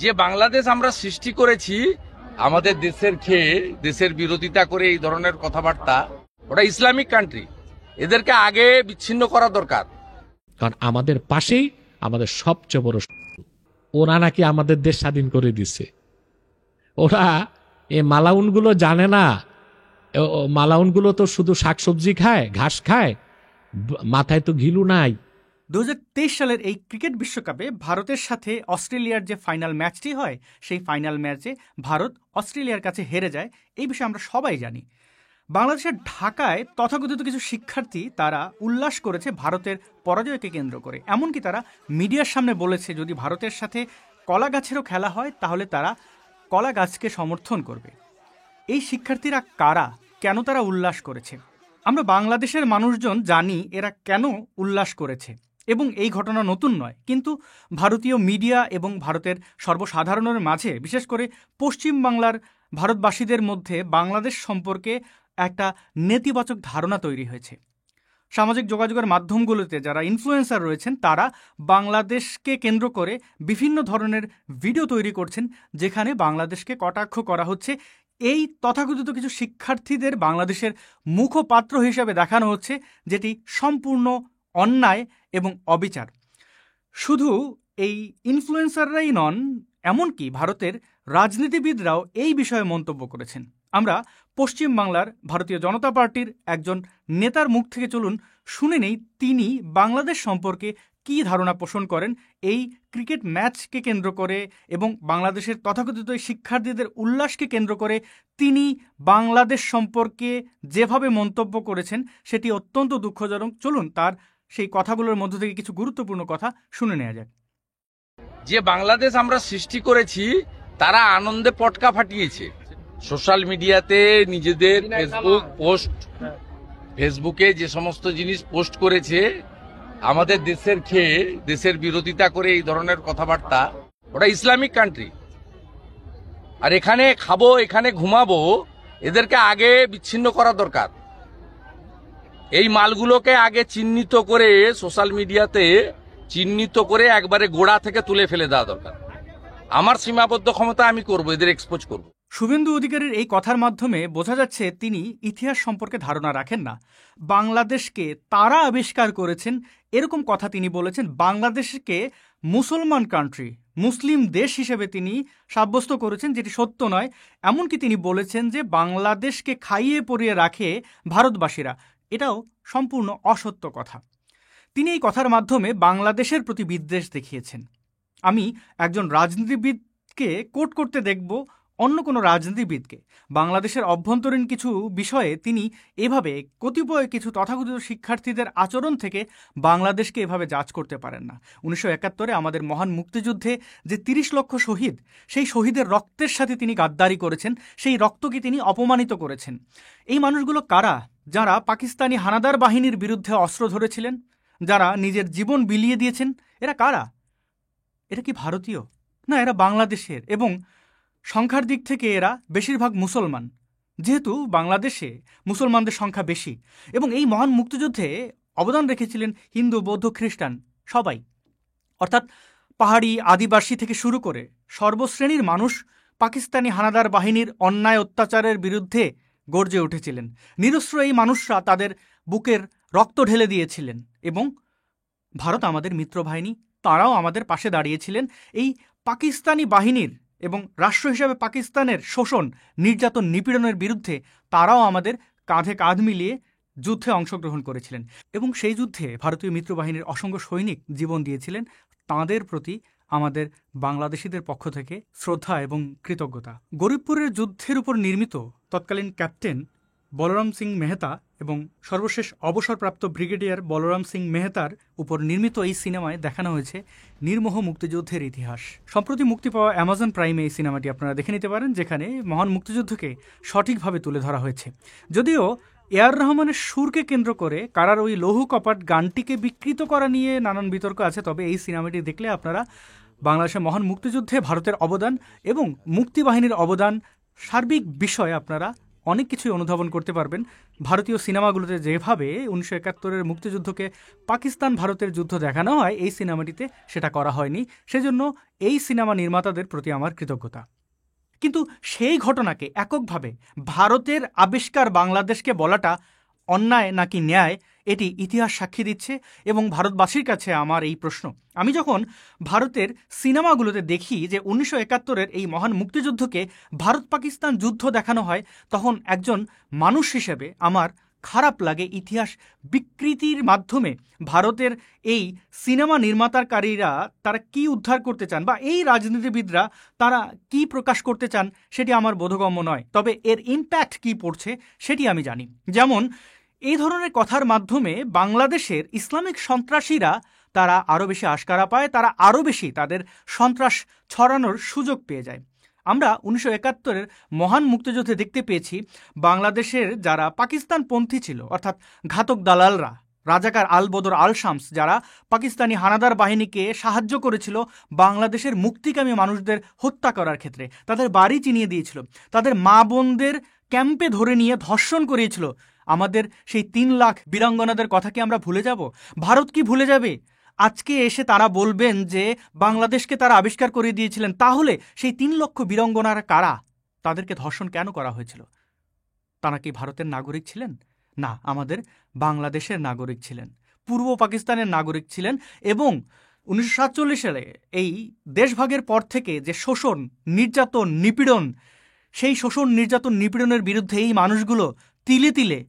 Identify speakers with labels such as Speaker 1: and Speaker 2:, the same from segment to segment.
Speaker 1: যে বাংলাদেশ আমরা সৃষ্টি করেছি আমাদের দেশের খেয়ে দেশের বিরোধিতা করে এই ধরনের কথাবার্তা, ওটা ইসলামিক কান্ট্রি, এদেরকে আগে বিচ্ছিন্ন করা দরকার।
Speaker 2: কারণ আমাদের পাশেই আমাদের সবচেয়ে বড় শত্রু। ওরা নাকি আমাদের দেশ স্বাধীন করে দিছে। ওরা এই মালাউনগুলো জানে না। মালাউনগুলো তো শুধু শাকসবজি খায়, ঘাস খায়, মাথায় তো ঘিলু নাই।
Speaker 3: 2023 সালের এই ক্রিকেট বিশ্বকাপে ভারতের সাথে অস্ট্রেলিয়ার যে ফাইনাল ম্যাচটি হয়, সেই ফাইনাল ম্যাচে ভারত অস্ট্রেলিয়ার কাছে হেরে যায়। এই বিষয়ে আমরা সবাই জানি। বাংলাদেশের ঢাকায় তথাকথিত কিছু শিক্ষার্থী তারা উল্লাস করেছে ভারতের পরাজয়কে কেন্দ্র করে। এমনকি তারা মিডিয়ার সামনে বলেছে যদি ভারতের সাথে কলা গাছেরও খেলা হয় তাহলে তারা কলা গাছকে সমর্থন করবে। এই শিক্ষার্থীরা কারা, কেন তারা উল্লাস করেছে? আমরা বাংলাদেশের মানুষজন জানি এরা কেন উল্লাস করেছে, এবং এই ঘটনা নতুন নয়। কিন্তু ভারতীয় মিডিয়া এবং ভারতের সর্বসাধারণের মাঝে, বিশেষ করে পশ্চিম বাংলার ভারতবাসীদের মধ্যে বাংলাদেশ সম্পর্কে একটা নেতিবাচক ধারণা তৈরি হয়েছে। সামাজিক যোগাযোগের মাধ্যমগুলোতে যারা ইনফ্লুয়েন্সার রয়েছেন তারা বাংলাদেশকে কেন্দ্র করে বিভিন্ন ধরনের ভিডিও তৈরি করছেন, যেখানে বাংলাদেশকে কটাক্ষ করা হচ্ছে। এই তথাকথিত কিছু শিক্ষার্থীদের বাংলাদেশের মুখপাত্র হিসেবে দেখানো হচ্ছে, যেটি সম্পূর্ণ অন্যায় এবং অবিচার। শুধু এই ইনফ্লুয়েন্সাররাই নন, এমনকি ভারতের রাজনীতিবিদরাও এই বিষয়ে মন্তব্য করেছেন। আমরা পশ্চিম বাংলার ভারতীয় জনতা পার্টির একজন নেতার মুখ থেকে চলুন শুনে নেই তিনি বাংলাদেশ সম্পর্কে কী ধারণা পোষণ করেন এই ক্রিকেট ম্যাচকে কেন্দ্র করে এবং বাংলাদেশের তথাকথিত শিক্ষার্থীদের উল্লাসকে কেন্দ্র করে তিনি বাংলাদেশ সম্পর্কে যেভাবে মন্তব্য করেছেন সেটি অত্যন্ত দুঃখজনক। চলুন তার সেই কথাগুলোর মধ্য থেকে কিছু গুরুত্বপূর্ণ কথা শুনে নেওয়া যাক।
Speaker 1: যে বাংলাদেশ আমরা সৃষ্টি করেছি তারা আনন্দে পটকা ফাটিয়েছে। সোশ্যাল মিডিয়াতে নিজেদের ফেসবুকে যে সমস্ত জিনিস পোস্ট করেছে, আমাদের দেশের খেয়ে দেশের বিরোধিতা করে এই ধরনের কথাবার্তা, ওটা ইসলামিক কান্ট্রি। আর এখানে খাবো, এখানে ঘুমাবো, এদেরকে আগে বিচ্ছিন্ন করা দরকার। এই মালগুলোকে আগে চিহ্নিত করে সোশ্যাল মিডিয়াতে চিহ্নিত করে একবারে গোড়া থেকে তুলে ফেলে দেওয়া দরকার। আমার সীমাবদ্ধ ক্ষমতা আমি করব, এদের এক্সপোজ করব।
Speaker 3: শুভেন্দু অধিকারীর এই কথার মাধ্যমে বোঝা যাচ্ছে তিনি ইতিহাস সম্পর্কে ধারণা রাখেন না। বাংলাদেশকে তারা আবিষ্কার করেছেন এরকম কথা তিনি বলেছেন। বাংলাদেশকে মুসলমান কান্ট্রি, মুসলিম দেশ হিসেবে তিনি সাব্যস্ত করেছেন, যেটি সত্য নয়। এমনকি তিনি বলেছেন যে বাংলাদেশকে খাইয়ে পরিয়ে রাখে ভারতবাসীরা, এটাও সম্পূর্ণ অসত্য কথা। তিনি এই কথার মাধ্যমে বাংলাদেশের প্রতি বিদ্বেষ দেখিয়েছেন। আমি একজন রাজনীতিবিদকে কোট করতে দেখব অন্য কোনো রাজনীতিবিদকে। বাংলাদেশের অভ্যন্তরীণ কিছু বিষয়ে তিনি এভাবে কতিপয় কিছু তথাকথিত শিক্ষার্থীদের আচরণ থেকে বাংলাদেশকে এভাবে জাজ করতে পারেন না। 1971 আমাদের মহান মুক্তিযুদ্ধে যে 30 লক্ষ শহীদ, সেই শহীদের রক্তের সাথে তিনি গাদ্দারি করেছেন, সেই রক্তকে তিনি অপমানিত করেছেন। এই মানুষগুলো কারা? যারা পাকিস্তানি হানাদার বাহিনীর বিরুদ্ধে অস্ত্র ধরেছিলেন, যারা নিজের জীবন বিলিয়ে দিয়েছেন, এরা কারা? এরা কি ভারতীয়? না, এরা বাংলাদেশের, এবং সংখ্যার দিক থেকে এরা বেশিরভাগ মুসলমান। যেহেতু বাংলাদেশে মুসলমানদের সংখ্যা বেশি এবং এই মহান মুক্তিযুদ্ধে অবদান রেখেছিলেন হিন্দু, বৌদ্ধ, খ্রিস্টান সবাই, অর্থাৎ পাহাড়ি, আদিবাসী থেকে শুরু করে সর্বশ্রেণীর মানুষ পাকিস্তানি হানাদার বাহিনীর অন্যায় অত্যাচারের বিরুদ্ধে গর্জে উঠেছিলেন। নিরস্ত্র এই মানুষরা তাদের বুকের রক্ত ঢেলে দিয়েছিলেন এবং ভারত আমাদের মিত্রবাহিনী, তারাও আমাদের পাশে দাঁড়িয়েছিলেন। এই পাকিস্তানি বাহিনীর এবং রাষ্ট্র হিসাবে পাকিস্তানের শোষণ, নির্যাতন, নিপীড়নের বিরুদ্ধে তারাও আমাদের কাঁধে কাঁধ মিলিয়ে যুদ্ধে অংশগ্রহণ করেছিলেন এবং সেই যুদ্ধে ভারতীয় মিত্রবাহিনীর অসংখ্য সৈনিক জীবন দিয়েছিলেন। তাঁদের প্রতি আমাদের বাংলাদেশিদের পক্ষ থেকে শ্রদ্ধা এবং কৃতজ্ঞতা। গরিবপুরের যুদ্ধের উপর নির্মিত তৎকালীন ক্যাপ্টেন বলরাম সিং মেহতা এবং সর্বশেষ অবসরপ্রাপ্ত ব্রিগেডিয়ার বলরাম সিং মেহতার উপর নির্মিত এই সিনেমায় দেখানো হয়েছে নির্মোহ মুক্তিযুদ্ধের ইতিহাস। সম্প্রতি মুক্তি পাওয়া অ্যামাজন প্রাইমে এই সিনেমাটি আপনারা দেখে নিতে পারেন, যেখানে মহান মুক্তিযুদ্ধকে সঠিকভাবে তুলে ধরা হয়েছে। যদিও এআর রহমানের সুরকে কেন্দ্র করে কারার ওই লৌহ কপাট গানটিকে বিকৃত করা নিয়ে নানান বিতর্ক আছে, তবে এই সিনেমাটি দেখলে আপনারা বাংলাদেশের মহান মুক্তিযুদ্ধে ভারতের অবদান এবং মুক্তিবাহিনীর অবদান সার্বিক বিষয়ে আপনারা অনেক কিছুই অনুধাবন করতে পারবেন। ভারতীয় সিনেমাগুলোতে যেভাবে 1971-এর মুক্তিযুদ্ধকে পাকিস্তান ভারতের যুদ্ধ দেখানো হয়, এই সিনেমাটিতে সেটা করা হয়নি। সেজন্য এই সিনেমা নির্মাতাদের প্রতি আমার কৃতজ্ঞতা। কিন্তু সেই ঘটনাকে এককভাবে ভারতের আবিষ্কার বাংলাদেশকে বলাটা অন্যায় নাকি ন্যায়, এটি ইতিহাস সাক্ষী দিচ্ছে। এবং ভারতবাসীর কাছে আমার এই প্রশ্ন, আমি যখন ভারতের সিনেমাগুলোতে দেখি যে 1971-এর এই মহান মুক্তিযুদ্ধকে ভারত পাকিস্তান যুদ্ধ দেখানো হয়, তখন একজন মানুষ হিসেবে আমার খারাপ লাগে। ইতিহাস বিকৃতির মাধ্যমে ভারতের এই সিনেমা নির্মাতাকারীরা তারা কি উদ্ধার করতে চান, বা এই রাজনীতিবিদরা তারা কি প্রকাশ করতে চান, সেটি আমার বোধগম্য নয়। তবে এর ইম্প্যাক্ট কি পড়ছে সেটি আমি জানি। যেমন এই ধরনের কথার মাধ্যমে বাংলাদেশের ইসলামিক সন্ত্রাসীরা তারা আরও বেশি আশকারা পায়, তারা আরও বেশি তাদের সন্ত্রাস ছড়ানোর সুযোগ পেয়ে যায়। আমরা 1971-এর মহান মুক্তিযুদ্ধে দেখতে পেয়েছি বাংলাদেশের যারা পাকিস্তানপন্থী ছিল, অর্থাৎ ঘাতক দালালরা, রাজাকার আল বদর আল শামস, যারা পাকিস্তানি হানাদার বাহিনীকে সাহায্য করেছিল বাংলাদেশের মুক্তিকামী মানুষদের হত্যা করার ক্ষেত্রে, তাদের বাড়ি চিনিয়ে দিয়েছিল, তাদের মা বোনদের ক্যাম্পে ধরে নিয়ে ধর্ষণ করিয়েছিল। আমাদের সেই 3 লাখ বীরাঙ্গনাদের কথা কি আমরা ভুলে যাব? ভারত কি ভুলে যাবে? আজকে এসে তারা বলবেন যে বাংলাদেশকে তারা আবিষ্কার করে দিয়েছিলেন। তাহলে সেই 3 লক্ষ বীরাঙ্গনারা কারা? তাদেরকে ধর্ষণ কেন করা হয়েছিল? তারা কি ভারতের নাগরিক ছিলেন? না, আমাদের বাংলাদেশের নাগরিক ছিলেন, পূর্ব পাকিস্তানের নাগরিক ছিলেন। এবং 1947 সালে এই দেশভাগের পর থেকে যে শোষণ, নির্যাতন, নিপীড়ন, সেই শোষণ, নির্যাতন, নিপীড়নের বিরুদ্ধে এই মানুষগুলো তিলে তিলে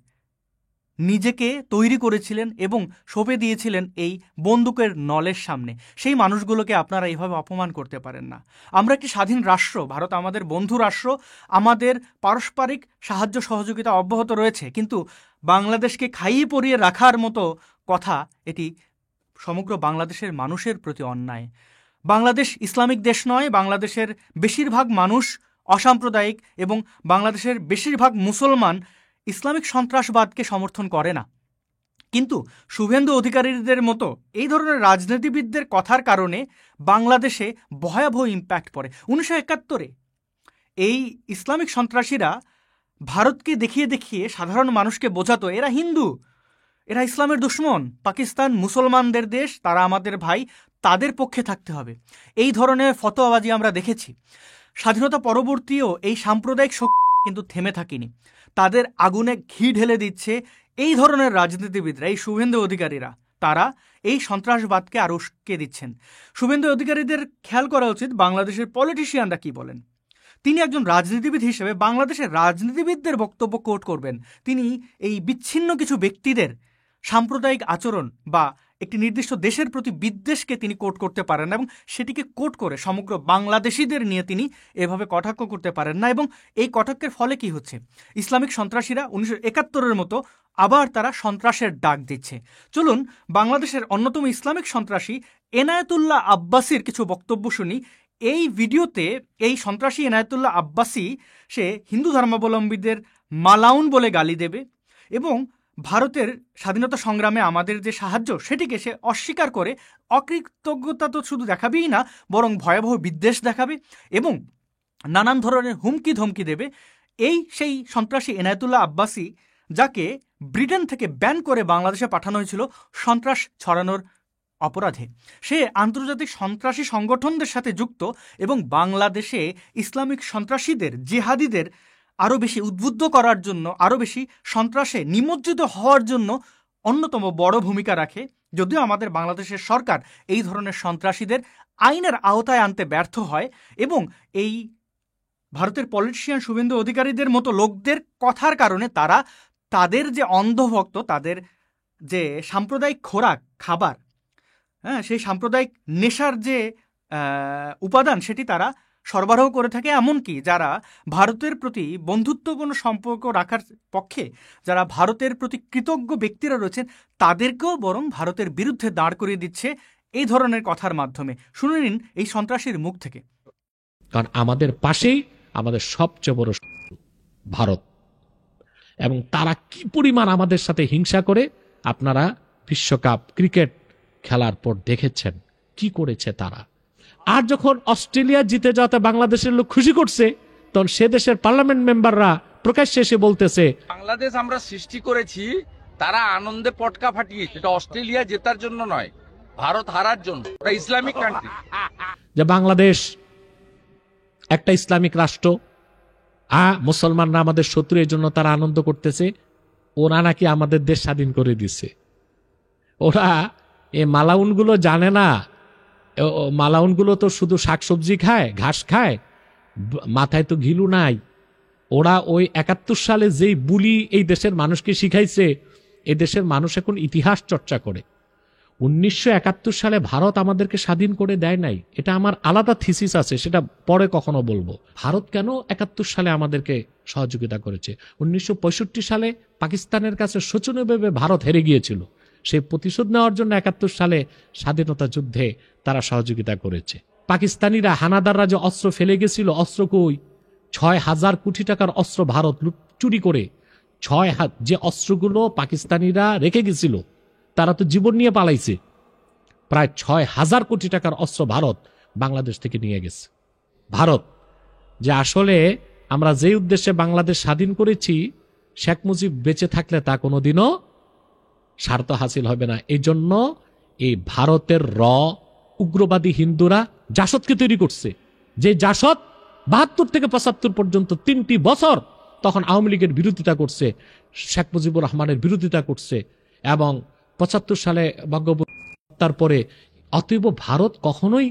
Speaker 3: নিজেকে তৈরি করেছিলেন এবং সঁপে দিয়েছিলেন এই বন্দুকের নলের সামনে। সেই মানুষগুলোকে আপনারা এইভাবে অপমান করতে পারেন না। আমরা একটি স্বাধীন রাষ্ট্র, ভারত আমাদের বন্ধু রাষ্ট্র, আমাদের পারস্পরিক সাহায্য সহযোগিতা অব্যাহত রয়েছে, কিন্তু বাংলাদেশকে খাইয়ে পরিয়ে রাখার মতো কথা, এটি সমগ্র বাংলাদেশের মানুষের প্রতি অন্যায়। বাংলাদেশ ইসলামিক দেশ নয়, বাংলাদেশের বেশিরভাগ মানুষ অসাম্প্রদায়িক এবং বাংলাদেশের বেশিরভাগ মুসলমান ইসলামিক সন্ত্রাসবাদকে সমর্থন করে না। কিন্তু শুভেন্দু অধিকারীদের মতো এই ধরনের রাজনীতিবিদদের কথার কারণে বাংলাদেশে ভয়াবহ ইম্প্যাক্ট পড়ে। 1971-এ এই ইসলামিক সন্ত্রাসীরা ভারতকে দেখিয়ে দেখিয়ে সাধারণ মানুষকে বোঝাতো এরা হিন্দু, এরা ইসলামের দুশ্মন, পাকিস্তান মুসলমানদের দেশ, তারা আমাদের ভাই, তাদের পক্ষে থাকতে হবে। এই ধরনের ফতোয়াবাজি আমরা দেখেছি। স্বাধীনতা পরবর্তীও এই সাম্প্রদায়িক শক্তি কিন্তু থেমে থাকেনি, তাদের আগুনে ঘি ঢেলে দিচ্ছে এই ধরনের রাজনীতিবিদরা, এই শুভেন্দু অধিকারীরা। তারা এই সন্ত্রাসবাদকে আরও উস্কে দিচ্ছেন। শুভেন্দু অধিকারীদের খেয়াল করা উচিত বাংলাদেশের পলিটিশিয়ানরা কি বলেন। তিনি একজন রাজনীতিবিদ হিসেবে বাংলাদেশের রাজনীতিবিদদের বক্তব্য কোট করবেন। তিনি এই বিচ্ছিন্ন কিছু ব্যক্তিদের সাম্প্রদায়িক আচরণ বা একটি নির্দিষ্ট দেশের প্রতি বিদ্বেষকে তিনি কোট করতে পারেন না, এবং সেটিকে কোট করে সমগ্র বাংলাদেশিদের নিয়ে তিনি এভাবে কটাক্ষ করতে পারেন না। এবং এই কটাক্ষের ফলে কি হচ্ছে? ইসলামিক সন্ত্রাসীরা 1971-এর মতো আবার তারা সন্ত্রাসের ডাক দিচ্ছে। চলুন বাংলাদেশের অন্যতম ইসলামিক সন্ত্রাসী এনায়েতুল্লাহ আব্বাসীর কিছু বক্তব্য শুনি। এই ভিডিওতে এই সন্ত্রাসী এনায়েতুল্লাহ আব্বাসী সে হিন্দু ধর্মাবলম্বীদের মালাউন বলে গালি দেবে এবং ভারতের স্বাধীনতা সংগ্রামে আমাদের যে সাহায্য সেটিকে সে অস্বীকার করে অকৃতজ্ঞতা তো শুধু দেখাবেই না, বরং ভয়াবহ বিদ্বেষ দেখাবে এবং নানান ধরনের হুমকি ধমকি দেবে। এই সেই সন্ত্রাসী এনায়েতুল্লাহ আব্বাসী, যাকে ব্রিটেন থেকে ব্যান করে বাংলাদেশে পাঠানো হয়েছিল সন্ত্রাস ছড়ানোর অপরাধে। সে আন্তর্জাতিক সন্ত্রাসী সংগঠনদের সাথে যুক্ত এবং বাংলাদেশে ইসলামিক সন্ত্রাসীদের, জিহাদিদের আরও বেশি উদ্বুদ্ধ করার জন্য, আরও বেশি সন্ত্রাসে নিমজ্জিত হওয়ার জন্য অন্যতম বড় ভূমিকা রাখে। যদিও আমাদের বাংলাদেশের সরকার এই ধরনের সন্ত্রাসীদের আইনের আওতায় আনতে ব্যর্থ হয় এবং এই ভারতের পলিটিশিয়ান শুভেন্দু অধিকারীদের মতো লোকদের কথার কারণে তারা তাদের যে অন্ধভক্ত, তাদের যে সাম্প্রদায়িক খোরাক, খাবার, সেই সাম্প্রদায়িক নেশার যে উপাদান সেটি তারা সরবরাহ করে থাকে। এমনকি যারা ভারতের প্রতি বন্ধুত্বপূর্ণ সম্পর্ক রাখার পক্ষে, যারা ভারতের প্রতি কৃতজ্ঞ ব্যক্তিরা রয়েছেন, তাদেরকেও বরং ভারতের বিরুদ্ধে দাঁড় করিয়ে দিচ্ছে এই ধরনের কথার মাধ্যমে। শুনে নিন এই সন্ত্রাসীর মুখ থেকে।
Speaker 2: কারণ আমাদের পাশেই আমাদের সবচেয়ে বড় ভারত, এবং তারা কি পরিমাণ আমাদের সাথে হিংসা করে আপনারা বিশ্বকাপ ক্রিকেট খেলার পর দেখেছেন কি করেছে তারা। আর যখন অস্ট্রেলিয়া জিতে যাওয়াতে বাংলাদেশের লোক খুশি করছে, তখন সে দেশের পার্লামেন্ট মেম্বাররা প্রকাশ্যে এসে বলতেছে
Speaker 1: বাংলাদেশ আমরা সৃষ্টি করেছি, তারা আনন্দে পটকা ফাটিয়েছে। এটা অস্ট্রেলিয়া জেতার জন্য নয়, ভারত হারার জন্য। ওটা ইসলামিক কান্ট্রি।
Speaker 2: যে বাংলাদেশ একটা ইসলামিক রাষ্ট্র, মুসলমানরা আমাদের শত্রু, এই জন্য তারা আনন্দ করতেছে। ওরা নাকি আমাদের দেশ স্বাধীন করে দিছে। ওরা এই মালাউনগুলো জানে না। মালাউনগুলো তো শুধু শাকসবজি খায়, ঘাস খায়, মাথায় তো ঘিলু নাই। ওরা ওই 71 সালে যেই বুলি এই দেশের মানুষকে শিখাইছে, এই দেশের মানুষ এখন ইতিহাস চর্চা করে। 1971 সালে ভারত আমাদেরকে স্বাধীন করে দেয় নাই। এটা আমার আলাদা থিসিস আছে, সেটা পরে কখনো বলবো। ভারত কেন 71 সালে আমাদেরকে সহযোগিতা করেছে? 1965 সালে পাকিস্তানের কাছে শোচনীয়ভাবে ভারত হেরে গিয়েছিল। সেই প্রতিশোধ নেওয়ার জন্য 71 সালে স্বাধীনতা যুদ্ধে তারা সহযোগিতা করেছে। পাকিস্তানিরা, হানাদাররা যে অস্ত্র ফেলে গেছিল, অস্ত্র কই? 6,000 কোটি টাকার অস্ত্র ভারত চুরি করে, যে অস্ত্রগুলো পাকিস্তানিরা রেখে গেছিল, তারা তো জীবন নিয়ে পালাইছে। প্রায় 6,000 কোটি টাকার অস্ত্র ভারত বাংলাদেশ থেকে নিয়ে গেছে। ভারত যে আসলে আমরা যে উদ্দেশ্যে বাংলাদেশ স্বাধীন করেছি, শেখ মুজিব বেঁচে থাকলে তা কোনোদিনও স্বার্থ হাসিল হবে না। এই জন্য এই ভারতের উগ্রবাদী হিন্দুরা জাসদকে তৈরি করছে। যে জাসদ 72 থেকে 75 পর্যন্ত 3টি বছর তখন আওয়ামী লীগের বিরোধিতা করছে, শেখ মুজিবুর রহমানের বিরোধিতা করছে, এবং 75 সালে বঙ্গবন্ধু হত্যার পরে। অতএব ভারত কখনোই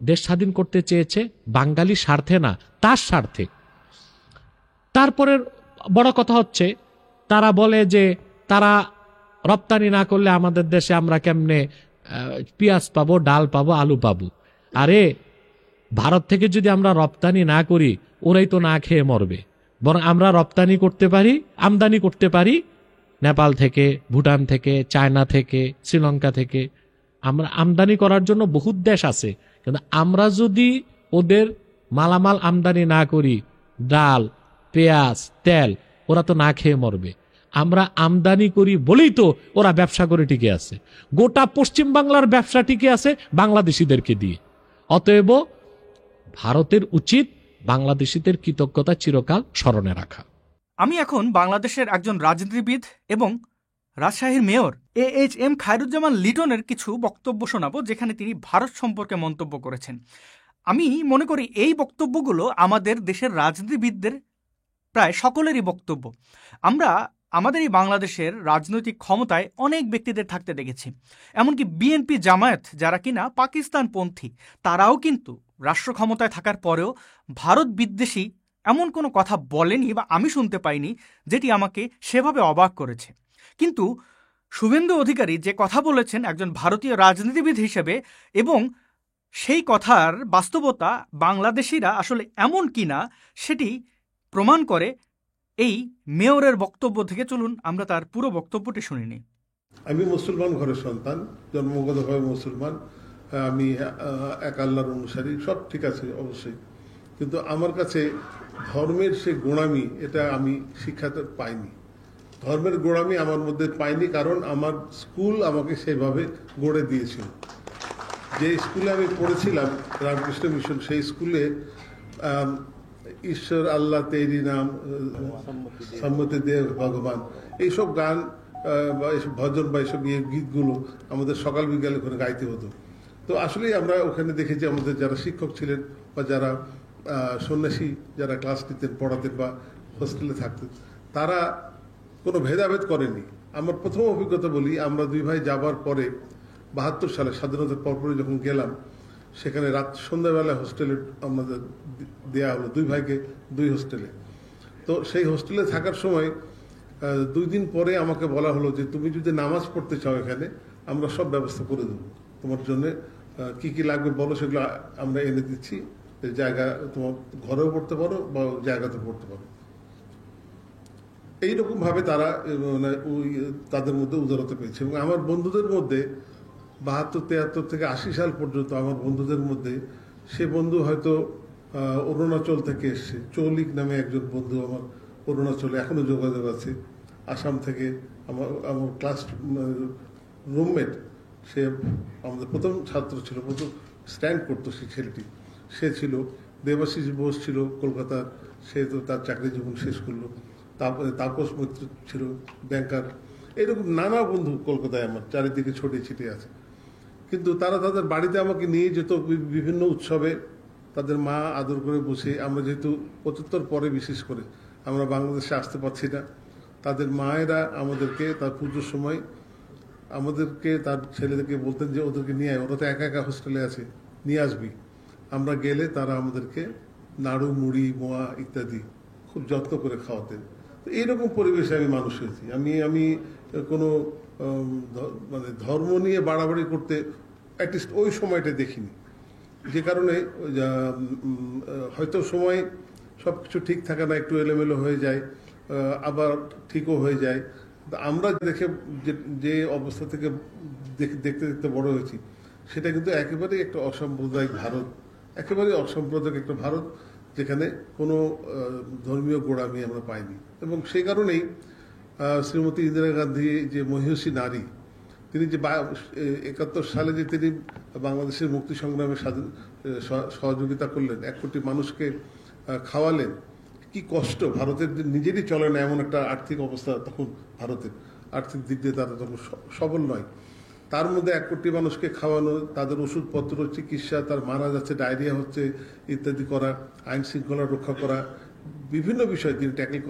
Speaker 2: দেশ স্বাধীন করতে চেয়েছে বাঙালি স্বার্থে না, তার স্বার্থে। তারপরের বড় কথা হচ্ছে, তারা বলে যে তারা রপ্তানি না করলে আমাদের দেশে আমরা কেমনে পেঁয়াজ পাবো, ডাল পাবো, আলু পাবো। আরে ভারত থেকে যদি আমরা রপ্তানি না করি, ওরাই তো না খেয়ে মরবে। বরং আমরা রপ্তানি করতে পারি, আমদানি করতে পারি নেপাল থেকে, ভুটান থেকে, চায়না থেকে, শ্রীলঙ্কা থেকে। আমরা আমদানি করার জন্য বহুত দেশ আছে, কিন্তু আমরা যদি ওদের মালামাল আমদানি না করি, ডাল, পেঁয়াজ, তেল, ওরা তো না খেয়ে মরবে। আমরা আমদানি করি বলেই তো ওরা ব্যবসা করে টিকে আছে। গোটা পশ্চিম বাংলার ব্যবসা টিকে আছে বাংলাদেশিদেরকে দিয়ে। অতএব ভারতের উচিত বাংলাদেশিদের কৃতজ্ঞতা চিরকাল স্মরণে রাখা।
Speaker 3: আমি এখন বাংলাদেশের একজন রাজনীতিবিদ এবং রাজশাহীর মেয়র AHM খায়রুজ্জামান লিটনের কিছু বক্তব্য শোনাবো, যেখানে তিনি ভারত সম্পর্কে মন্তব্য করেছেন। আমি মনে করি এই বক্তব্যগুলো আমাদের দেশের রাজনীতিবিদদের প্রায় সকলেরই বক্তব্য। আমরা আমাদের এই বাংলাদেশের রাজনৈতিক ক্ষমতায় অনেক ব্যক্তিদের থাকতে দেখেছি, এমনকি বিএনপি, জামায়াত, যারা কিনা পাকিস্তানপন্থী, তারাও কিন্তু রাষ্ট্র ক্ষমতায় থাকার পরেও ভারত বিদ্বেষী এমন কোনো কথা বলেনি বা আমি শুনতে পাইনি যেটি আমাকে সেভাবে অবাক করেছে। কিন্তু শুভেন্দু অধিকারী যে কথা বলেছেন একজন ভারতীয় রাজনীতিবিদ হিসেবে, এবং সেই কথার বাস্তবতা বাংলাদেশিরা আসলে এমন কিনা সেটি প্রমাণ করে এই মেয়রের বক্তব্য থেকে। চলুন আমরা তার পুরো বক্তব্যটি শুনে নিই।
Speaker 4: আমি মুসলমান ঘরের সন্তান, জন্মগতভাবে মুসলমান। আমি এক আল্লাহর অনুসারী, সব ঠিক আছে অবশ্যই, কিন্তু আমার কাছে ধর্মের সে গোঁড়ামি, এটা আমি শিক্ষাতে পাইনি। ধর্মের গোঁড়ামি আমার মধ্যে পাইনি, কারণ আমার স্কুল আমাকে সেভাবে গড়ে দিয়েছিল। যে স্কুলে আমি পড়েছিলাম, রামকৃষ্ণ মিশন, সেই স্কুলে ঈশ্বর আল্লাহ তেরি নাম, সম্মতি দেব ভগবান, এইসব গান বা এইসব ভজন বা এইসব গীতগুলো আমাদের সকাল বিকালে ওখানে গাইতে হতো। তো আসলেই আমরা ওখানে দেখেছি আমাদের যারা শিক্ষক ছিলেন বা যারা সন্ন্যাসী যারা ক্লাস নিতেন, পড়াতেন বা হোস্টেলে থাকতেন, তারা কোনো ভেদাভেদ করেনি। আমার প্রথম অভিজ্ঞতা বলি, আমরা দুই ভাই যাবার পরে 72 সালে স্বাধীনতার পরপরই যখন গেলাম, সেখানে রাত সন্ধ্যাবেলা হোস্টেলে আমাদের দেয়া হলো, দুই ভাইকে দুই হোস্টেলে। তো সেই হোস্টেলে থাকার সময় 2 দিন পরে আমাকে বলা হলো যে তুমি যদি নামাজ পড়তে চাও এখানে, আমরা সব ব্যবস্থা করে দেবো, তোমার জন্য কি কি লাগবে বলো, সেগুলো আমরা এনে দিচ্ছি। জায়গা তোমার ঘরেও পড়তে পারো বা জায়গাতে পড়তে পারো। এইরকম ভাবে তারা তাদের মধ্যে উদারতা পেয়েছে। এবং আমার বন্ধুদের মধ্যে 72, 73 থেকে 80 সাল পর্যন্ত আমার বন্ধুদের মধ্যে সে বন্ধু হয়তো অরুণাচল থেকে এসছে, চৌলিক নামে একজন বন্ধু আমার অরুণাচলে এখনো যোগাযোগ আছে। আসাম থেকে আমার ক্লাস রুমমেট, সে আমাদের প্রথম ছাত্র ছিল, প্রথম স্ট্যান্ড করতো সেই ছেলেটি, সে ছিল। দেবাশিস বোস ছিল কলকাতার, সে তো তার চাকরি জীবন শেষ করলো। তারপরে তাপস মৈত্র ছিল ব্যাংকার। এরকম নানা বন্ধু কলকাতায় আমার চারিদিকে ছড়িয়ে ছিটিয়ে আছে। কিন্তু তারা তাদের বাড়িতে আমাকে নিয়ে যেত বিভিন্ন উৎসবে, তাদের মা আদর করে বসে। আমরা যেহেতু 75 পরে বিশেষ করে আমরা বাংলাদেশে আসতে পারছি না, তাদের মায়েরা আমাদেরকে তার পুজোর সময় আমাদেরকে তার ছেলেদেরকে বলতেন যে ওদেরকে নিয়ে আয়, ওরা তো একা একা হোস্টেলে আছে, নিয়ে আসবি। আমরা গেলে তারা আমাদেরকে নাড়ু, মুড়ি, মোয়া ইত্যাদি খুব যত্ন করে খাওয়াতেন। তো এইরকম পরিবেশে আমি মানুষ হয়েছি। আমি কোনো মানে ধর্ম নিয়ে বাড়াবাড়ি করতে অ্যাটলিস্ট ওই সময়টা দেখিনি, যে কারণে হয়তো সময় সব কিছু ঠিক থাকে না, একটু এলোমেলো হয়ে যায়, আবার ঠিকও হয়ে যায়। আমরা দেখে যে অবস্থা থেকে দেখতে দেখতে বড় হয়েছি, সেটা কিন্তু একেবারেই একটা অসাম্প্রদায়িক ভারত, একেবারে অসাম্প্রদায়িক একটা ভারত, যেখানে কোনো ধর্মীয় গোড়ামি আমরা পাইনি। এবং সেই কারণেই শ্রীমতী ইন্দিরা গান্ধী যে মহিষী নারী, তিনি যে 71 সালে যে তিনি বাংলাদেশের মুক্তি সংগ্রামে সহযোগিতা করলেন, 1 কোটি মানুষকে খাওয়ালেন। কি কষ্ট, ভারতের নিজেরই চলে না এমন একটা আর্থিক অবস্থা তখন, ভারতের আর্থিক দিক দিয়ে তারা তখন সবল নয়। তার মধ্যে 1 কোটি মানুষকে খাওয়ানো, তাদের ওষুধপত্র, চিকিৎসা, তার মারা যাচ্ছে, ডায়রিয়া হচ্ছে ইত্যাদি করা, আইন শৃঙ্খলা রক্ষা করা, বিভিন্ন বিষয় তিনি ট্যাকেল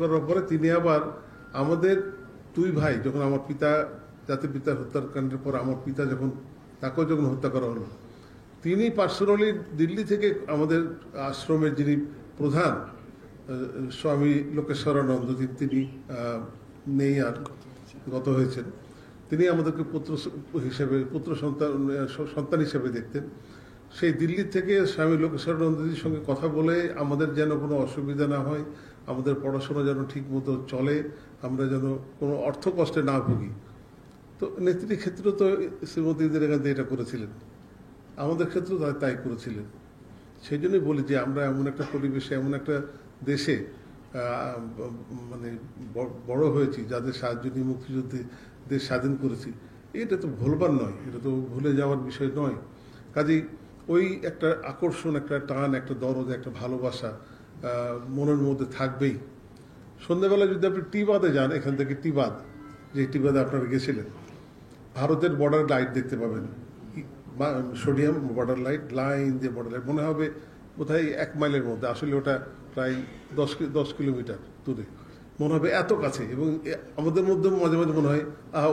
Speaker 4: করার পরে তিনি আবার আমাদের 2 ভাই, যখন আমার পিতা জাতির পিতার হত্যাকাণ্ডের পর আমার পিতা তাকেও যখন হত্যা করা হলো, তিনি পার্সোনালি দিল্লি থেকে আমাদের আশ্রমের যিনি প্রধান স্বামী লোকেশ্বরানন্দ, তিনি নেই আর, গত হয়েছেন, তিনি আমাদেরকে পুত্র সন্তান হিসেবে দেখতেন। সেই দিল্লি থেকে স্বামী লোকেশ্বরানন্দজির সঙ্গে কথা বলে আমাদের যেন কোনো অসুবিধা না হয়, আমাদের পড়াশোনা যেন ঠিক মতো চলে, আমরা যেন কোনো অর্থ কষ্টে না ভুগি। তো নেত্রীর ক্ষেত্রে তো শ্রীমতী ইন্দিরা গান্ধী এটা করেছিলেন, আমাদের ক্ষেত্রেও তাই করেছিলেন। সেই জন্যই বলি যে আমরা এমন একটা পরিবেশে, এমন একটা দেশে মানে বড় হয়েছি, যাদের সাহায্য নিয়ে মুক্তিযুদ্ধে দেশ স্বাধীন করেছি। এটা তো ভুলবার নয়, এটা তো ভুলে যাওয়ার বিষয় নয়। কাজেই ওই একটা আকর্ষণ, একটা টান, একটা দরদ, একটা ভালোবাসা মনের মধ্যে থাকবেই। সন্ধ্যাবেলা যদি আপনি টিবাদে যান, এখান থেকে টিবাদ, যে টিবাদে আপনারা গেছিলেন, ভারতের বর্ডার লাইট দেখতে পাবেন, সোডিয়াম বর্ডার লাইট, লাইন দিয়ে বর্ডার লাইট, মনে হবে কোথায় 1 মাইলের মধ্যে, আসলে ওটা প্রায় 10 কিলোমিটার দূরে, মনে হবে এত কাছে। এবং আমাদের মধ্যে মাঝে মাঝে মনে হয়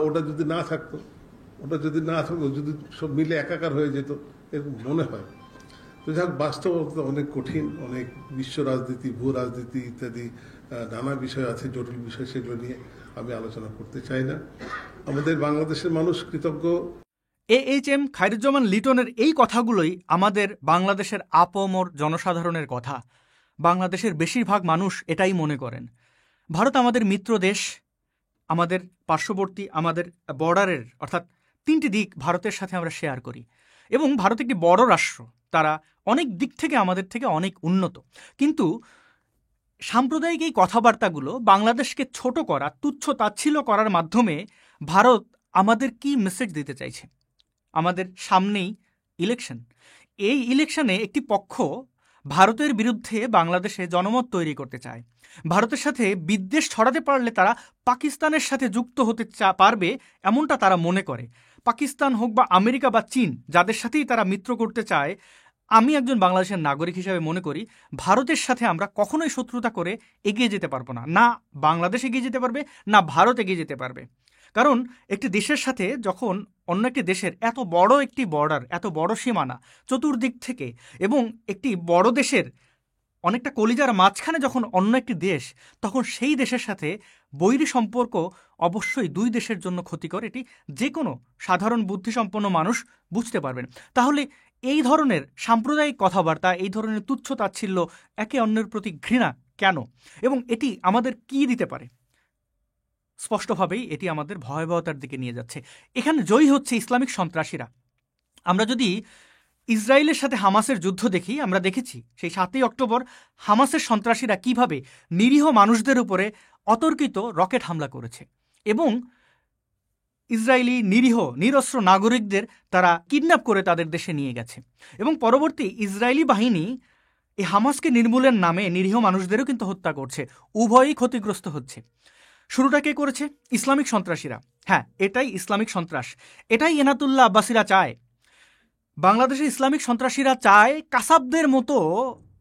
Speaker 4: ওটা যদি না থাকতো, যদি সব মিলে একাকার হয়ে যেত, এরকম মনে হয়। তো যাক, বাস্তবতা অনেক কঠিন, অনেক বিশ্ব রাজনীতি, ভূ রাজনীতি ইত্যাদি নানা বিষয় আছে, জটিল বিষয়, সেগুলো নিয়ে আমি আলোচনা করতে চাই না। আমাদের বাংলাদেশের মানুষ কৃতজ্ঞ।
Speaker 3: AHM খায়রুজ্জামান লিটনের এই কথাগুলোই আমাদের বাংলাদেশের আপামর জনসাধারণের কথা। বাংলাদেশের বেশিরভাগ মানুষ এটাই মনে করেন। ভারত আমাদের মিত্র দেশ, আমাদের পার্শ্ববর্তী, আমাদের বর্ডারের, অর্থাৎ 3টি দিক ভারতের সাথে আমরা শেয়ার করি। এবং ভারত একটি বড় রাষ্ট্র, তারা অনেক দিক থেকে আমাদের থেকে অনেক উন্নত। কিন্তু সাম্প্রদায়িক এই কথাবার্তাগুলো বাংলাদেশকে ছোট করা, তুচ্ছ তাচ্ছিল্য করার মাধ্যমে ভারত আমাদের কি মেসেজ দিতে চাইছে? আমাদের সামনেই ইলেকশন। এই ইলেকশনে একটি পক্ষ ভারতের বিরুদ্ধে বাংলাদেশে জনমত তৈরি করতে চায়। ভারতের সাথে বিদ্বেষ ছড়াতে পারলে তারা পাকিস্তানের সাথে যুক্ত হতে পারবে, এমনটা তারা মনে করে। পাকিস্তান হোক বা আমেরিকা বা চীন, যাদের সাথেই তারা মিত্র করতে চায়, আমি একজন বাংলাদেশের নাগরিক হিসেবে মনে করি ভারতের সাথে আমরা কখনোই শত্রুতা করে এগিয়ে যেতে পারবো না। না বাংলাদেশ এগিয়ে যেতে পারবে, না ভারত এগিয়ে যেতে পারবে। কারণ একটি দেশের সাথে যখন অন্য একটি দেশের এত বড় একটি বর্ডার, এত বড় সীমানা চতুর্দিক থেকে, এবং একটি বড় দেশের অনেকটা কলিজার মাঝখানে যখন অন্য একটি দেশ, তখন সেই দেশের সাথে বৈরী সম্পর্ক অবশ্যই 2 দেশের জন্য ক্ষতিকর। এটি যে কোনো সাধারণ বুদ্ধিসম্পন্ন মানুষ বুঝতে পারবেন। তাহলে এই ধরনের সাম্প্রদায়িক কথাবার্তা, এই ধরনের তুচ্ছ তাচ্ছিল্য, একে অন্যের প্রতি ঘৃণা কেন? এবং এটি আমাদের কি দিতে পারে? স্পষ্টভাবেই এটি আমাদের ভয়াবহতার দিকে নিয়ে যাচ্ছে। এখানে জয়ী হচ্ছে ইসলামিক সন্ত্রাসীরা। আমরা যদি ইসরায়েলের সাথে হামাসের যুদ্ধ দেখি, আমরা দেখেছি সেই 7ই অক্টোবর হামাসের সন্ত্রাসীরা কিভাবে নিরীহ মানুষদের উপরে অতর্কিত রকেট হামলা করেছে। এবং ইসরায়েলি নিরীহ নিরস্ত্র নাগরিকদের তারা কিডন্যাপ করে তাদের দেশে নিয়ে গেছে, এবং পরবর্তী ইসরায়েলি বাহিনী এই হামাসকে নির্মূলের নামে নিরীহ মানুষদেরও কিন্তু হত্যা করছে। উভয়ই ক্ষতিগ্রস্ত হচ্ছে। শুরুটা কে করেছে? ইসলামিক সন্ত্রাসীরা। হ্যাঁ, এটাই ইসলামিক সন্ত্রাস, এটাই এনাতুল্লাহ আব্বাসীরা চায়। বাংলাদেশে ইসলামিক সন্ত্রাসীরা চায় কাসাবদের মতো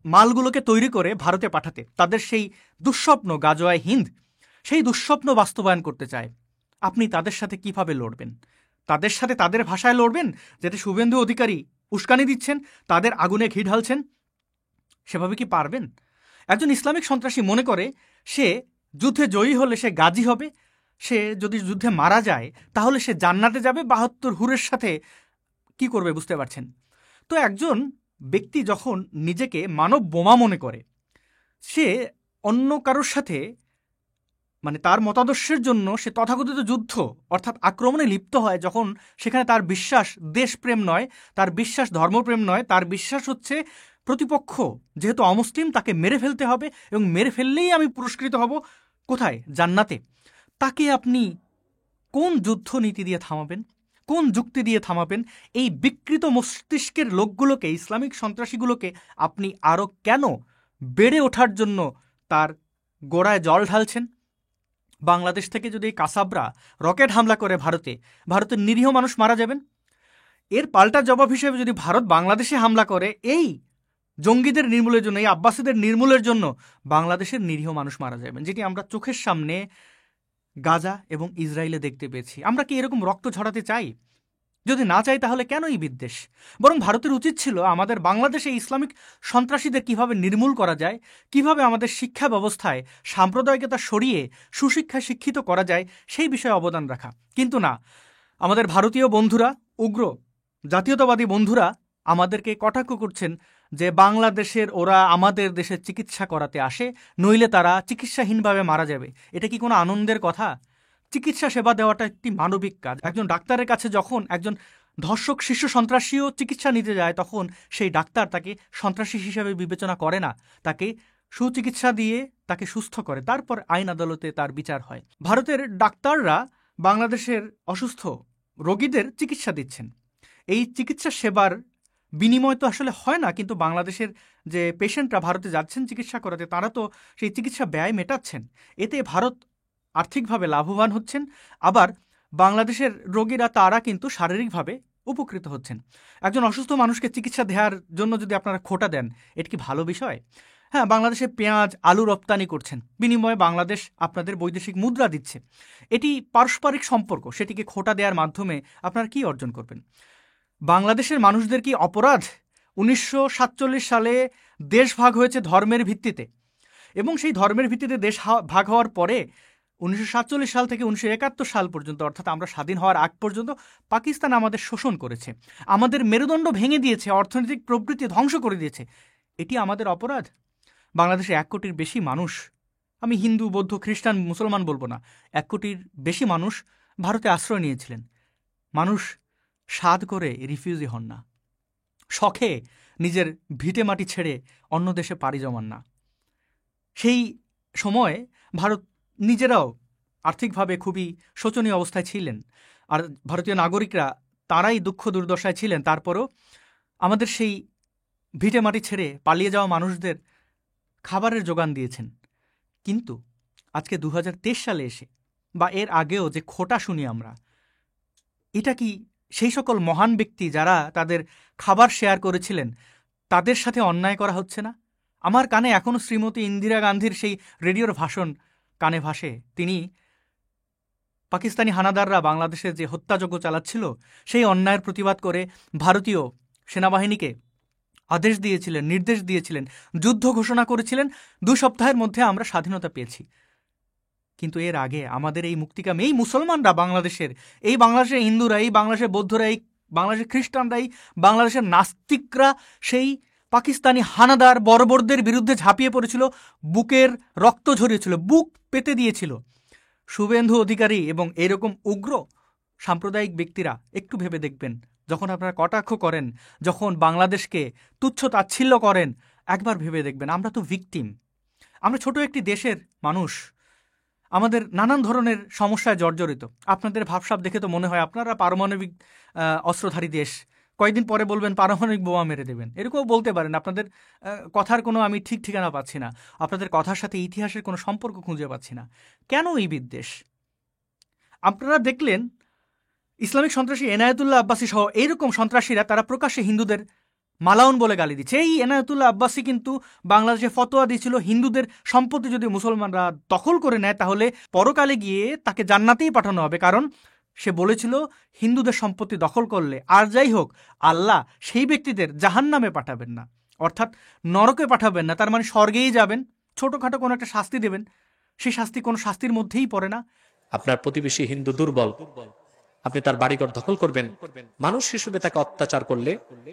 Speaker 3: মালগুলোকে তৈরি করে ভারতে পাঠাতে। তাদের সেই দুঃস্বপ্ন গাজোয়ায় হিন্দ, সেই দুঃস্বপ্ন বাস্তবায়ন করতে চায়। আপনি তাদের সাথে কিভাবে লড়বেন? তাদের সাথে তাদের ভাষায় লড়বেন, যেটা শুভেন্দু অধিকারী উস্কানি দিচ্ছেন, তাদের আগুনে ঘি ঢালছেন? সেভাবে কি পারবেন? একজন ইসলামিক সন্ত্রাসী মনে করে সে যুদ্ধে জয়ী হলে সে গাজী হবে, সে যদি যুদ্ধে মারা যায় তাহলে সে জান্নাতে যাবে। ৭২ হুরের সাথে কি করবে বুঝতে পারছেন? তো একজন ব্যক্তি যখন নিজেকে মানব বোমা মনে করে, সে অন্য কারোর সাথে মানে তার মতাদর্শের জন্য সে তথাকথিত যুদ্ধ অর্থাৎ আক্রমণে লিপ্ত হয়, যখন সেখানে তার বিশ্বাস দেশপ্রেম নয়, তার বিশ্বাস ধর্মপ্রেম নয়, তার বিশ্বাস হচ্ছে প্রতিপক্ষ যেহেতু অমুসলিম তাকে মেরে ফেলতে হবে এবং মেরে ফেললেই আমি পুরস্কৃত হব কোথায়? জান্নাতে। তাকে আপনি কোন যুদ্ধ নীতি দিয়ে থামাবেন? কোন যুক্তি দিয়ে থামাবেন? এই বিকৃত মস্তিষ্কের লোকগুলোকে, ইসলামিক সন্ত্রাসীগুলোকে আপনি আরও কেন বেড়ে ওঠার জন্য তার গোড়ায় জল ঢালছেন? বাংলাদেশ থেকে যদি এই কাসাবরা রকেট হামলা করে ভারতের নিরীহ মানুষ মারা যাবেন। এর পাল্টা জবাব হিসেবে যদি ভারত বাংলাদেশে হামলা করে এই জঙ্গিদের নির্মূলের জন্য, এই আব্বাসীদের নির্মূলের জন্য, বাংলাদেশের নিরীহ মানুষ মারা যাবেন, যেটি আমরা চোখের সামনে গাজা এবং ইসরায়েলে দেখতে পেয়েছি। আমরা কি এরকম রক্ত ঝরাতে চাই? যদি না চাই তাহলে কেন এই বিদ্বেষ? বরং ভারতের উচিত ছিল আমাদের বাংলাদেশে ইসলামিক সন্ত্রাসীদের কিভাবে নির্মূল করা যায়, কিভাবে আমাদের শিক্ষা ব্যবস্থায় সাম্প্রদায়িকতা সরিয়ে সুশিক্ষায় শিক্ষিত করা যায় সেই বিষয়ে অবদান রাখা। কিন্তু না, আমাদের ভারতীয় বন্ধুরা, উগ্র জাতীয়তাবাদী বন্ধুরা আমাদেরকে কটাক্ষ করছেন যে বাংলাদেশের ওরা আমাদের দেশে চিকিৎসা করাতে আসে, নইলে তারা চিকিৎসাহীনভাবে মারা যাবে। এটা কি কোনো আনন্দের কথা? চিকিৎসা সেবা দেওয়াটা একটি মানবিক কাজ। একজন ডাক্তারের কাছে যখন একজন ধর্ষক শিশু সন্ত্রাসীও চিকিৎসা নিতে যায়, তখন সেই ডাক্তার তাকে সন্ত্রাসী হিসেবে বিবেচনা করে না, তাকে সুচিকিৎসা দিয়ে তাকে সুস্থ করে, তারপর আইন আদালতে তার বিচার হয়। ভারতের ডাক্তাররা বাংলাদেশের অসুস্থ রোগীদের চিকিৎসা দিচ্ছেন। এই চিকিৎসা সেবার বিনিময় তো আসলে হয় না, কিন্তু বাংলাদেশের যে পেশেন্টরা ভারতে যাচ্ছেন চিকিৎসা করাতে, তারা তো সেই চিকিৎসা ব্যয় মেটাচ্ছেন। এতে ভারত আর্থিকভাবে লাভবান হচ্ছেন, আবার বাংলাদেশের রোগীরা তারা কিন্তু শারীরিকভাবে উপকৃত হচ্ছেন। একজন অসুস্থ মানুষকে চিকিৎসা দেওয়ার জন্য যদি আপনারা খোটা দেন, এটা কি ভালো বিষয়? হ্যাঁ, বাংলাদেশে পেঁয়াজ আলু রপ্তানি করছেন, বিনিময়ে বাংলাদেশ আপনাদের বৈদেশিক মুদ্রা দিচ্ছে। এটি পারস্পরিক সম্পর্ক, সেটিকে খোটা দেওয়ার মাধ্যমে আপনারা কি অর্জন করবেন? বাংলাদেশের মানুষদের কি অপরাধ? 1947 সালে দেশ ভাগ হয়েছে ধর্মের ভিত্তিতে, এবং সেই ধর্মের ভিত্তিতে দেশ ভাগ হওয়ার পরে 1947 সাল থেকে 1971 সাল পর্যন্ত, অর্থাৎ আমরা স্বাধীন হওয়ার আগ পর্যন্ত পাকিস্তান আমাদের শোষণ করেছে, আমাদের মেরুদণ্ড ভেঙে দিয়েছে, অর্থনৈতিক প্রবৃত্তি ধ্বংস করে দিয়েছে। এটি আমাদের অপরাধ? বাংলাদেশে 1 কোটির বেশি মানুষ, আমি হিন্দু বৌদ্ধ খ্রিস্টান মুসলমান বলবো না, 1 কোটির বেশি মানুষ ভারতে আশ্রয় নিয়েছিলেন। মানুষ স্বাদ করে রিফিউজি হন না, শখে নিজের ভিটে মাটি ছেড়ে অন্য দেশে পাড়ি জমান না। সেই সময় ভারত নিজেরাও আর্থিকভাবে খুবই শোচনীয় অবস্থায় ছিলেন, আর ভারতীয় নাগরিকরা তারাই দুঃখ দুর্দশায় ছিলেন। তারপরও আমাদের সেই ভিটে মাটি ছেড়ে পালিয়ে যাওয়া মানুষদের খাবারের যোগান দিয়েছেন। কিন্তু আজকে 2023 সালে এসে বা এর আগেও যে খোটা শুনি আমরা, এটা কি সেই সকল মহান ব্যক্তি যারা তাদের খাবার শেয়ার করেছিলেন তাদের সাথে অন্যায় করা হচ্ছে না? আমার কানে এখনও শ্রীমতী ইন্দিরা গান্ধীর সেই রেডিওর ভাষণ কানে ভাসে। তিনি পাকিস্তানি হানাদাররা বাংলাদেশে যে হত্যাযজ্ঞ চালাচ্ছিল সেই অন্যায়ের প্রতিবাদ করে ভারতীয় সেনাবাহিনীকে আদেশ দিয়েছিলেন, নির্দেশ দিয়েছিলেন, যুদ্ধ ঘোষণা করেছিলেন। 2 সপ্তাহের মধ্যে আমরা স্বাধীনতা পেয়েছি। কিন্তু এর আগে আমাদের এই মুক্তিকামী এই মুসলমানরা, এই বাংলাদেশের হিন্দুরা, এই বাংলাদেশের বৌদ্ধরা, এই বাংলাদেশের খ্রিস্টানরা, এই বাংলাদেশের নাস্তিকরা সেই পাকিস্তানি হানাদার বর্বরদের বিরুদ্ধে ঝাঁপিয়ে পড়েছিল, বুকের রক্ত ঝরিয়েছিল, বুক পেতে দিয়েছিল। শুভেন্দু অধিকারী এবং এরকম উগ্র সাম্প্রদায়িক ব্যক্তিরা একটু ভেবে দেখবেন, যখন আপনারা কটাক্ষ করেন, যখন বাংলাদেশকে তুচ্ছ তাচ্ছিল্য করেন, একবার ভেবে দেখবেন আমরা তো ভিকটিম। আমরা ছোট একটি দেশের মানুষ, আমাদের নানান ধরনের সমস্যায় জর্জরিত। আপনাদের ভাবসাব দেখে তো মনে হয় আপনারা পারমাণবিক অস্ত্রধারী দেশ, কয়েকদিন পরে বলবেন পারমাণবিক বোমা মেরে দেবেন, এরকমও বলতে পারেন। আপনাদের কথার কোনো আমি ঠিক ঠিকানা পাচ্ছি না, আপনাদের কথার সাথে ইতিহাসের কোনো সম্পর্ক খুঁজে পাচ্ছি না। কেন এই বিদ্বেষ? আপনারা দেখলেন ইসলামিক সন্ত্রাসী এনায়েতুল্লাহ আব্বাসী সহ এইরকম সন্ত্রাসীরা তারা প্রকাশ্যে হিন্দুদের মালাউন বলে গালি দিচ্ছে। এই এনায়েতুল্লাহ আব্বাসী কিন্তু বাংলাদেশে ফতোয়া দিয়েছিল হিন্দুদের সম্পত্তি যদি মুসলমানরা দখল করে নেয় তাহলে পরকালে গিয়ে তাকে জান্নাতেই পাঠানো হবে, কারণ সে বলেছিল হিন্দুদের সম্পত্তি দখল করলে আর যাই হোক আল্লাহ সেই ব্যক্তিদের জাহান্নামে পাঠাবেন না, অর্থাৎ নরকে পাঠাবেন না, তার মানে স্বর্গেই যাবেন, ছোটোখাটো কোনো একটা শাস্তি দেবেন, সেই শাস্তি কোনো শাস্তির মধ্যেই পড়ে না।
Speaker 2: আপনার প্রতিবেশী হিন্দু দুর্বল, আপনি তার বাড়িঘর দখল করবেন, মানুষ হিসেবে তাকে অত্যাচার করলে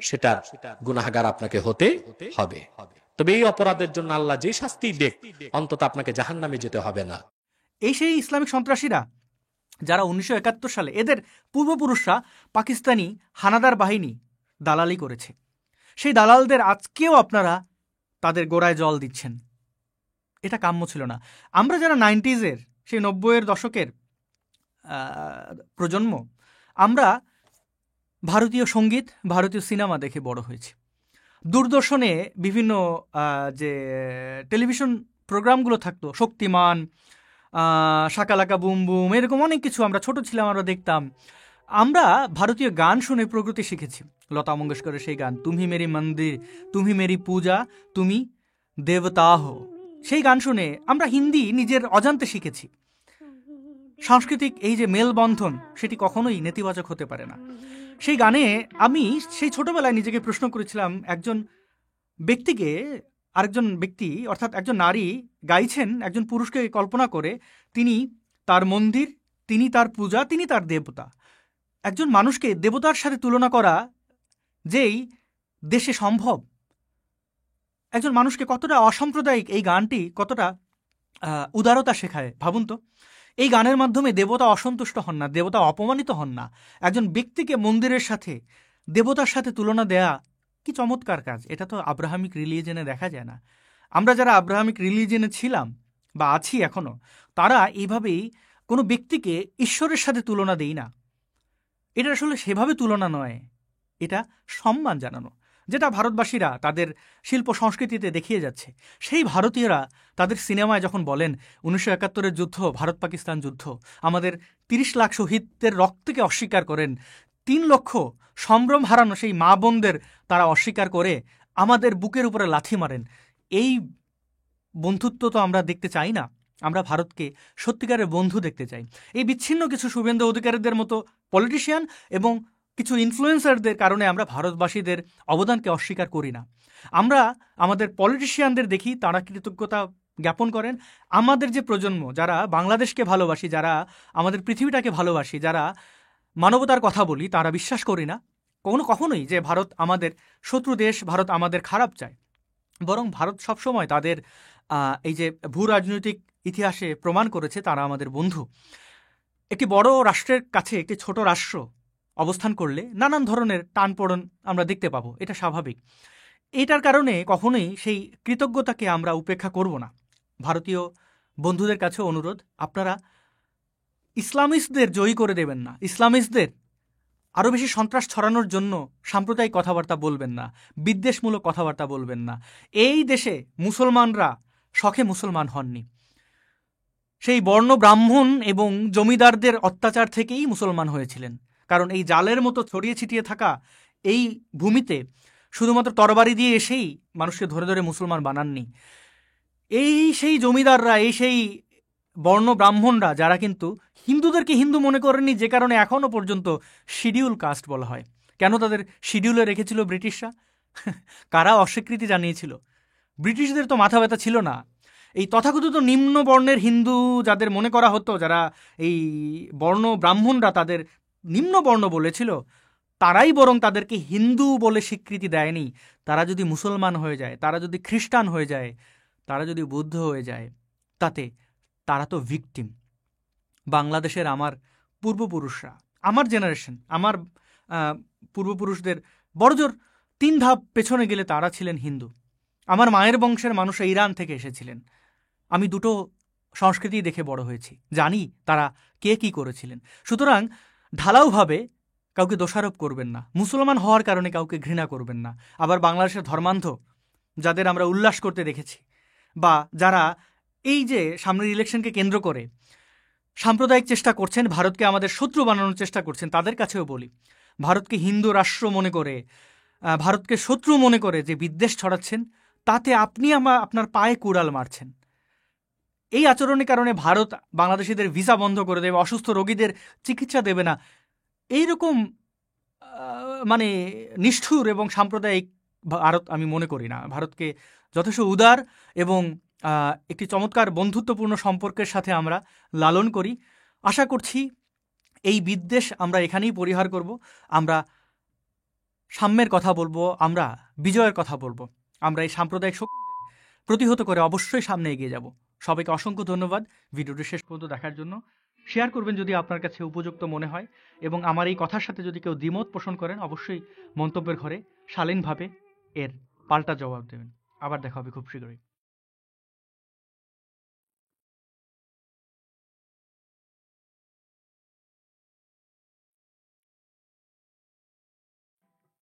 Speaker 2: সেটার গুনাহগার আপনাকে হতে হবে। তবে এই অপরাধের জন্য আল্লাহ যে শাস্তি দেখ, অন্তত আপনাকে জাহান্নামে যেতে হবে না।
Speaker 3: এই সেই ইসলামিক সন্ত্রাসীরা যারা 1971 সালে এদের পূর্বপুরুষরা পাকিস্তানি হানাদার বাহিনী দালালি করেছে, সেই দালালদের আজকেও আপনারা তাদের গোড়ায় জল দিচ্ছেন। এটা কাম্য ছিল না। আমরা যারা 90s সেই 90-এর দশকের প্রজন্ম, আমরা ভারতীয় সঙ্গীত, ভারতীয় সিনেমা দেখে বড় হয়েছি। দূরদর্শনে বিভিন্ন যে টেলিভিশন প্রোগ্রামগুলো থাকতো, শক্তিমান, শাকালাকা বুম বুম, এরকম অনেক কিছু আমরা ছোট ছিলাম আমরা দেখতাম। আমরা ভারতীয় গান শুনে প্রকৃতি শিখেছি। লতা মঙ্গেশকরের সেই গান, তুমি মেরি মন্দির, তুমি মেরি পূজা, তুমি দেবতা হো, সেই গান শুনে আমরা হিন্দি নিজের অজান্তে শিখেছি। সাংস্কৃতিক এই যে মেলবন্ধন, সেটি কখনোই নেতিবাচক হতে পারে না। সেই গানে আমি সেই ছোটবেলায় নিজেকে প্রশ্ন করেছিলাম, একজন ব্যক্তিকে আরেকজন ব্যক্তি অর্থাৎ একজন নারী গাইছেন একজন পুরুষকে কল্পনা করে, তিনি তার মন্দির, তিনি তার পূজা, তিনি তার দেবতা। একজন মানুষকে দেবতার সাথে তুলনা করা যেই দেশে সম্ভব, একজন মানুষকে কতটা অসাম্প্রদায়িক এই গানটি কতটা উদারতা শেখায় ভাবুন তো। এই গানের মাধ্যমে দেবতা অসন্তুষ্ট হন না, দেবতা অপমানিত হন না। একজন ব্যক্তিকে মন্দিরের সাথে, দেবতার সাথে তুলনা দেয়া কি চমৎকার কাজ! এটা তো আব্রাহামিক রিলিজনে দেখা যায় না। আমরা যারা আব্রাহামিক রিলিজনে ছিলাম বা আছি এখনও, তারা এইভাবেই কোনো ব্যক্তিকে ঈশ্বরের সাথে তুলনা দেই না। এটা আসলে সেভাবে তুলনা নয়, এটা সম্মান জানানো, যেটা ভারতবাসীরা তাদের শিল্প সংস্কৃতিতে দেখিয়ে যাচ্ছে। সেই ভারতীয়রা তাদের সিনেমায় যখন বলেন 1971-এর যুদ্ধ, ভারত পাকিস্তান যুদ্ধ, আমাদের 30 লাখ শহীদদের রক্তকে অস্বীকার করেন, 3 লক্ষ সম্ভ্রম হারানো সেই মা বোনদের তারা অস্বীকার করে আমাদের বুকের উপরে লাথি মারেন। এই বন্ধুত্ব তো আমরা দেখতে চাই না। আমরা ভারতকে সত্যিকারের বন্ধু দেখতে চাই। এই বিচ্ছিন্ন কিছু শুভেন্দু অধিকারীদের মতো পলিটিশিয়ান এবং কিছু ইনফ্লুয়েন্সারদের কারণে আমরা ভারতবাসীদের অবদানকে অস্বীকার করি না। আমরা আমাদের পলিটিশিয়ানদের দেখি, তারা কৃতজ্ঞতা জ্ঞাপন করেন। আমাদের যে প্রজন্ম, যারা বাংলাদেশকে ভালোবাসি, যারা আমাদের পৃথিবীটাকে ভালোবাসি, যারা মানবতার কথা বলি, তারা বিশ্বাস করি না কখনোই যে ভারত আমাদের শত্রু দেশ, ভারত আমাদের খারাপ চায়। বরং ভারত সবসময় তাদের এই যে ভূ রাজনৈতিক ইতিহাসে প্রমাণ করেছে তারা আমাদের বন্ধু। একটি বড় রাষ্ট্রের কাছে একটি ছোট রাষ্ট্র অবস্থান করলে নানান ধরনের টানপোড়েন আমরা দেখতে পাবো, এটা স্বাভাবিক। এটার কারণে কখনোই সেই কৃতজ্ঞতাকে আমরা উপেক্ষা করব না। ভারতীয় বন্ধুদের কাছে অনুরোধ, আপনারা ইসলামিস্টদের জয়ী করে দেবেন না, ইসলামিস্টদের আরও বেশি সন্ত্রাস ছড়ানোর জন্য সাম্প্রদায়িক কথাবার্তা বলবেন না, বিদ্বেষমূলক কথাবার্তা বলবেন না। এই দেশে মুসলমানরা শখে মুসলমান হননি, সেই বর্ণ ব্রাহ্মণ এবং জমিদারদের অত্যাচার থেকেই মুসলমান হয়েছিলেন। কারণ এই জালের মতো ছড়িয়ে ছিটিয়ে থাকা এই ভূমিতে শুধুমাত্র তরবারি দিয়ে এসেই মানুষকে ধরে ধরে মুসলমান বানাননি। এই সেই জমিদাররা, এই সেই বর্ণ ব্রাহ্মণরা, যারা কিন্তু হিন্দুদেরকে হিন্দু মনে করেননি, যে কারণে এখনও পর্যন্ত শিডিউল কাস্ট বলা হয়। কেন তাদের শিডিউলে রেখেছিল ব্রিটিশরা? কারা অস্বীকৃতি জানিয়েছিল? ব্রিটিশদের তো মাথা ব্যথা ছিল না। এই তথাকথিত নিম্ন বর্ণের হিন্দু যাদের মনে করা হতো, যারা এই বর্ণ ব্রাহ্মণরা তাদের নিম্ন বর্ণ বলেছিল, তারাই বরং তাদেরকে হিন্দু বলে স্বীকৃতি দেয়নি। তারা যদি মুসলমান হয়ে যায়, তারা যদি খ্রিস্টান হয়ে যায়, তারা যদি বৌদ্ধ হয়ে যায়, তাতে তারা তো ভিকটিম। বাংলাদেশের আমার পূর্বপুরুষরা, আমার জেনারেশন, আমার পূর্বপুরুষদের বড়জোর 3 ধাপ পেছনে গেলে তারা ছিলেন হিন্দু। আমার মায়ের বংশের মানুষ ইরান থেকে এসেছিলেন। আমি দুটো সংস্কৃতি দেখে বড় হয়েছি, জানি তারা কে কি করেছিলেন। সুতরাং ঢালাওভাবে কাউকে দোষারোপ করবেন না, মুসলমান হওয়ার কারণে কাউকে ঘৃণা করবেন না। আবার বাংলাদেশের ধর্মান্ধ যাদের আমরা উল্লাস করতে দেখেছি, বা যারা এই যে সামনের ইলেকশনকে কেন্দ্র করে সাম্প্রদায়িক চেষ্টা করছেন, ভারতকে আমাদের শত্রু বানানোর চেষ্টা করছেন, তাদের কাছেও বলি, ভারতকে হিন্দু রাষ্ট্র মনে করে, ভারতকে শত্রু মনে করে যে বিদ্বেষ ছড়াচ্ছেন, তাতে আপনি আপনার পায়ে কুড়াল মারছেন। এই আচরণের কারণে ভারত বাংলাদেশিদের ভিসা বন্ধ করে দেবে, অসুস্থ রোগীদের চিকিৎসা দেবে না, এইরকম মানে নিষ্ঠুর এবং সাম্প্রদায়িক ভারত আমি মনে করি না। ভারতকে যথেষ্ট উদার এবং একটি চমৎকার বন্ধুত্বপূর্ণ সম্পর্কের সাথে আমরা লালন করি। আশা করছি এই বিদ্বেষ আমরা এখানেই পরিহার করব, আমরা সাম্যের কথা বলবো, আমরা বিজয়ের কথা বলবো, আমরা এই সাম্প্রদায়িক শক্তিদের প্রতিহত করে অবশ্যই সামনে এগিয়ে যাব। সবাইকে অসংখ্য ধন্যবাদ ভিডিওটি শেষ পর্যন্ত দেখার জন্য। শেয়ার করবেন যদি আপনার কাছে উপযুক্ত মনে হয়, এবং আমার এই কথার সাথে যদি কেউ দ্বিমত পোষণ করেন, অবশ্যই মন্তব্যের ঘরে শালীনভাবে এর পাল্টা জবাব দেবেন। আবার দেখা হবে খুব শীঘ্রই।